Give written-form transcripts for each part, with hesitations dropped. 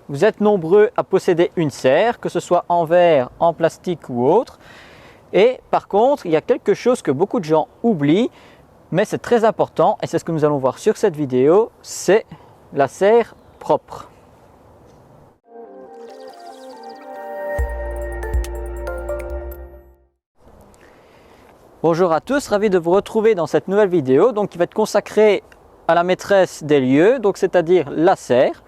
Vous êtes nombreux à posséder une serre, que ce soit en verre, en plastique ou autre. Et par contre, il y a quelque chose que beaucoup de gens oublient, mais c'est très important et c'est ce que nous allons voir sur cette vidéo, c'est la serre propre. Bonjour à tous, ravi de vous retrouver dans cette nouvelle vidéo qui va être consacrée à la maîtresse des lieux, c'est-à-dire la serre.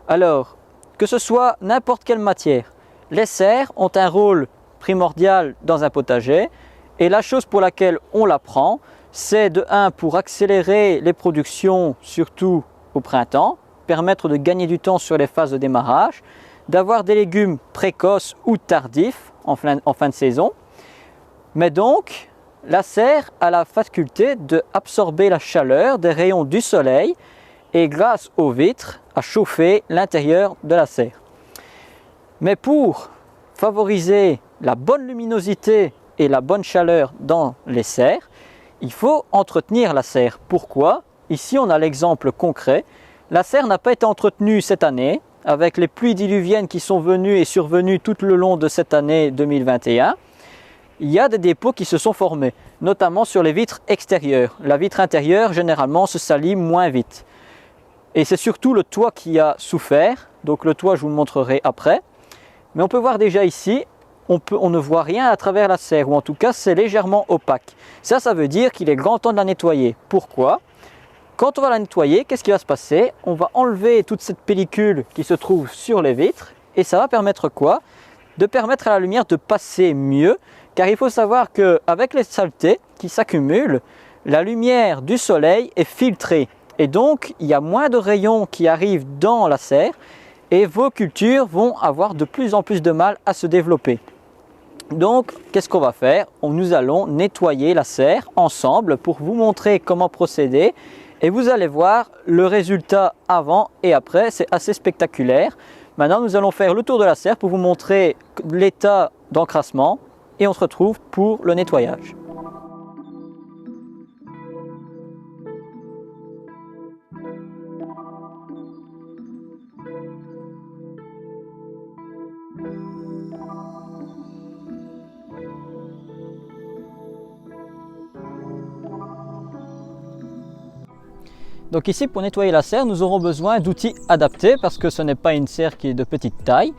Alors, que ce soit n'importe quelle matière, les serres ont un rôle primordial dans un potager et la chose pour laquelle on la prend, c'est de 1 pour accélérer les productions, surtout au printemps, permettre de gagner du temps sur les phases de démarrage, d'avoir des légumes précoces ou tardifs en fin de saison, mais donc la serre a la faculté d'absorber la chaleur des rayons du soleil et grâce aux vitres à chauffer l'intérieur de la serre. Mais pour favoriser la bonne luminosité et la bonne chaleur dans les serres, il faut entretenir la serre. Pourquoi? Ici on a l'exemple concret. La serre n'a pas été entretenue cette année avec les pluies diluviennes qui sont venues et survenues tout le long de cette année 2021. Il y a des dépôts qui se sont formés, notamment sur les vitres extérieures. La vitre intérieure, généralement, se salit moins vite. Et c'est surtout le toit qui a souffert. Donc le toit, je vous le montrerai après. Mais on peut voir déjà ici, on ne voit rien à travers la serre, ou en tout cas, c'est légèrement opaque. Ça veut dire qu'il est grand temps de la nettoyer. Pourquoi? Quand on va la nettoyer, qu'est-ce qui va se passer? On va enlever toute cette pellicule qui se trouve sur les vitres. Et ça va permettre quoi? De permettre à la lumière de passer mieux. Car il faut savoir qu'avec les saletés qui s'accumulent, la lumière du soleil est filtrée. Et donc, il y a moins de rayons qui arrivent dans la serre et vos cultures vont avoir de plus en plus de mal à se développer. Donc, qu'est-ce qu'on va faire? Nous allons nettoyer la serre ensemble pour vous montrer comment procéder. Et vous allez voir le résultat avant et après, c'est assez spectaculaire. Maintenant, nous allons faire le tour de la serre pour vous montrer l'état d'encrassement. Et on se retrouve pour le nettoyage. Donc ici, pour nettoyer la serre, nous aurons besoin d'outils adaptés parce que ce n'est pas une serre qui est de petite taille.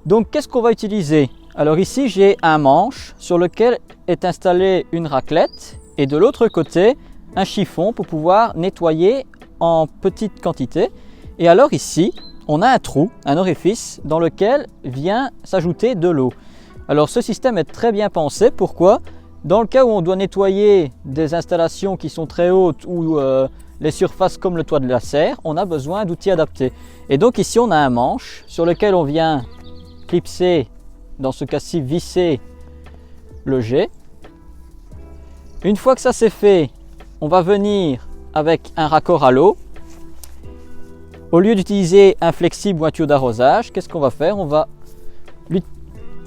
Donc qu'est-ce qu'on va utiliser? Alors ici, j'ai un manche sur lequel est installée une raclette et de l'autre côté, un chiffon pour pouvoir nettoyer en petite quantité. Et alors ici, on a un trou, un orifice dans lequel vient s'ajouter de l'eau. Alors ce système est très bien pensé. Pourquoi? Dans le cas où on doit nettoyer des installations qui sont très hautes ou les surfaces comme le toit de la serre, on a besoin d'outils adaptés. Et donc ici, on a un manche sur lequel on vient clipser, dans ce cas-ci visser le jet. Une fois que ça c'est fait, on va venir avec un raccord à l'eau. Au lieu d'utiliser un flexible ou un tuyau d'arrosage, qu'est-ce qu'on va faire? On va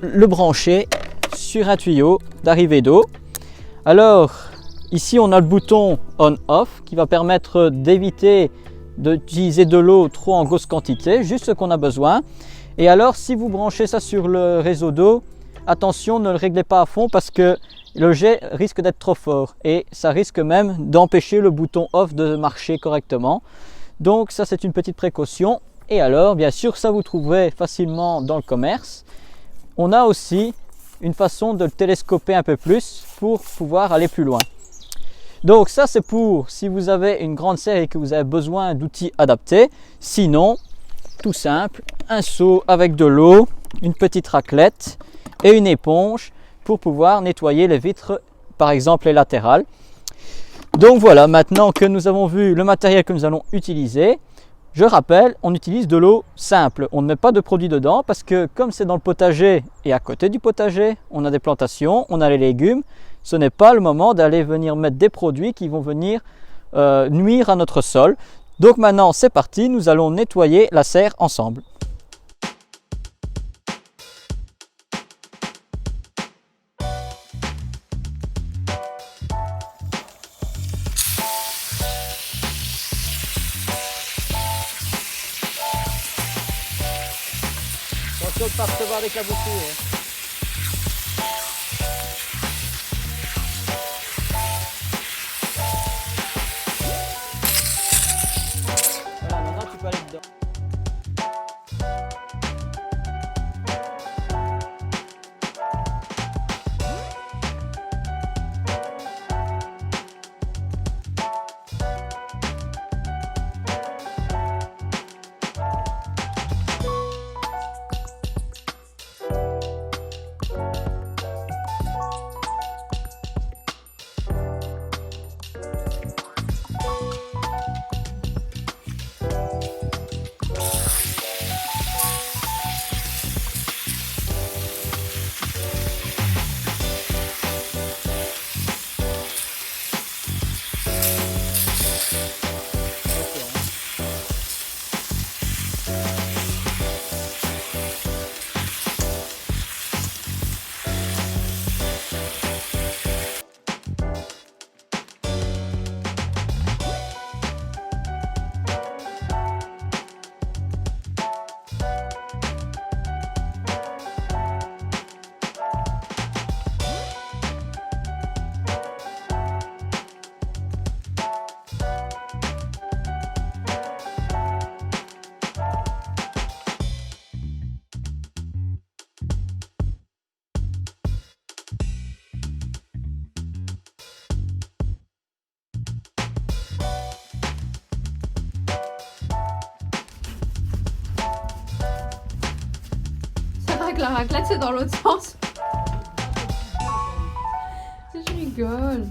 le brancher sur un tuyau d'arrivée d'eau. Alors ici on a le bouton on-off qui va permettre d'éviter d'utiliser de l'eau trop en grosse quantité, juste ce qu'on a besoin. Et alors si vous branchez ça sur le réseau d'eau, attention, ne le réglez pas à fond parce que le jet risque d'être trop fort et ça risque même d'empêcher le bouton off de marcher correctement. Donc ça c'est une petite précaution. Et alors bien sûr ça vous trouverez facilement dans le commerce. On a aussi une façon de le télescoper un peu plus pour pouvoir aller plus loin. Donc ça c'est pour si vous avez une grande serre et que vous avez besoin d'outils adaptés. Sinon, tout simple, un seau avec de l'eau, une petite raclette et une éponge pour pouvoir nettoyer les vitres, par exemple les latérales. Donc voilà, maintenant que nous avons vu le matériel que nous allons utiliser, je rappelle, on utilise de l'eau simple. On ne met pas de produits dedans parce que comme c'est dans le potager et à côté du potager, on a des plantations, on a les légumes, ce n'est pas le moment d'aller venir mettre des produits qui vont venir nuire à notre sol. Donc maintenant c'est parti, nous allons nettoyer la serre ensemble. attention de ne pas recevoir des cabossures. Voilà, maintenant tu peux aller dedans. La raclette c'est dans l'autre sens. Je rigole.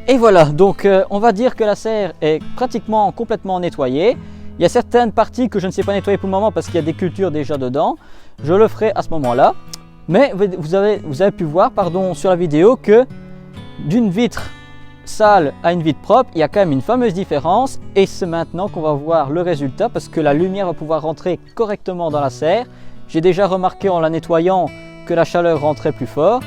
Et voilà, donc on va dire que la serre est pratiquement complètement nettoyée. Il y a certaines parties que je ne sais pas nettoyer pour le moment parce qu'il y a des cultures déjà dedans. Je le ferai à ce moment-là. Mais vous avez pu voir sur la vidéo que d'une vitre sale à une vitre propre, il y a quand même une fameuse différence. Et c'est maintenant qu'on va voir le résultat parce que la lumière va pouvoir rentrer correctement dans la serre. J'ai déjà remarqué en la nettoyant que la chaleur rentrait plus fort.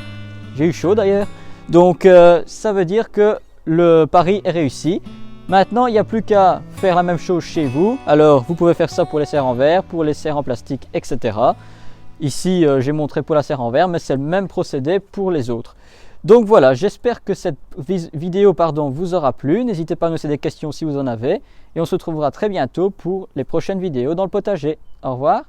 J'ai eu chaud d'ailleurs. Donc ça veut dire que le pari est réussi. Maintenant, il n'y a plus qu'à faire la même chose chez vous. Alors, vous pouvez faire ça pour les serres en verre, pour les serres en plastique, etc. Ici, j'ai montré pour la serre en verre, mais c'est le même procédé pour les autres. Donc voilà, j'espère que cette vidéo vous aura plu. N'hésitez pas à nous laisser des questions si vous en avez. Et on se retrouvera très bientôt pour les prochaines vidéos dans le potager. Au revoir.